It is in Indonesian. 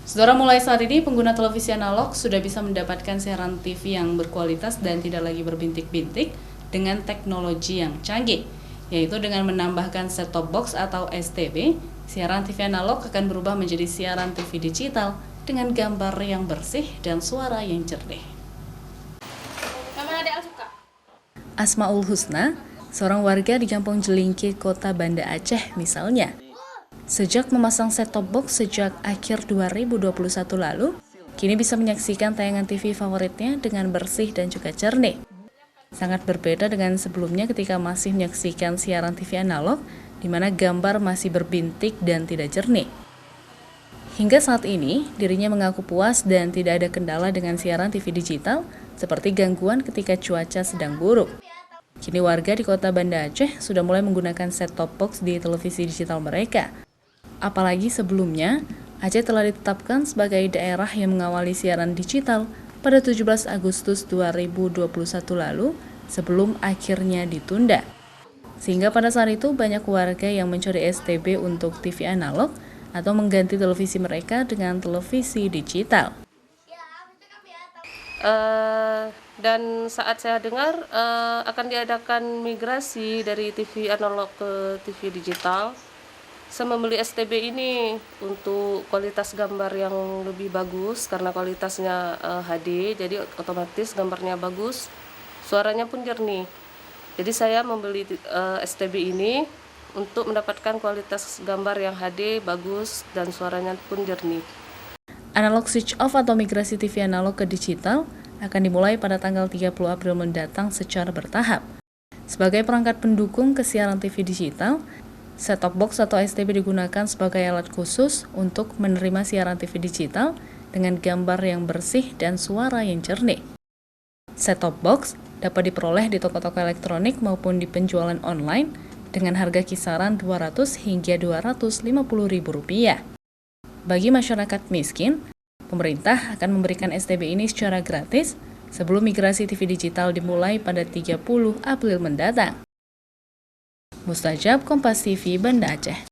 Saudara, mulai saat ini pengguna televisi analog sudah bisa mendapatkan siaran TV yang berkualitas dan tidak lagi berbintik-bintik dengan teknologi yang canggih, yaitu dengan menambahkan set-top box atau STB. Siaran TV analog akan berubah menjadi siaran TV digital dengan gambar yang bersih dan suara yang jernih. Asmaul Husna, seorang warga di Kampung Jelingki, Kota Banda Aceh misalnya, sejak memasang set-top box sejak akhir 2021 lalu, kini bisa menyaksikan tayangan TV favoritnya dengan bersih dan juga jernih. Sangat berbeda dengan sebelumnya ketika masih menyaksikan siaran TV analog, di mana gambar masih berbintik dan tidak jernih. Hingga saat ini, dirinya mengaku puas dan tidak ada kendala dengan siaran TV digital, seperti gangguan ketika cuaca sedang buruk. Kini warga di Kota Banda Aceh sudah mulai menggunakan set-top box di televisi digital mereka. Apalagi sebelumnya, Aceh telah ditetapkan sebagai daerah yang mengawali siaran digital pada 17 Agustus 2021 lalu sebelum akhirnya ditunda. Sehingga pada saat itu banyak warga yang mencari STB untuk TV analog atau mengganti televisi mereka dengan televisi digital. Dan saat saya dengar akan diadakan migrasi dari TV analog ke TV digital. Saya membeli STB ini untuk kualitas gambar yang lebih bagus karena kualitasnya HD, jadi otomatis gambarnya bagus, suaranya pun jernih. Jadi saya membeli STB ini untuk mendapatkan kualitas gambar yang HD, bagus, dan suaranya pun jernih. Analog switch off atau migrasi TV analog ke digital akan dimulai pada tanggal 30 April mendatang secara bertahap. Sebagai perangkat pendukung ke siaran TV digital, set-top box atau STB digunakan sebagai alat khusus untuk menerima siaran TV digital dengan gambar yang bersih dan suara yang jernih. Set-top box dapat diperoleh di toko-toko elektronik maupun di penjualan online dengan harga kisaran Rp200 hingga Rp250.000. Bagi masyarakat miskin, pemerintah akan memberikan STB ini secara gratis sebelum migrasi TV digital dimulai pada 30 April mendatang. Mustajab, Kompas TV, Banda Aceh.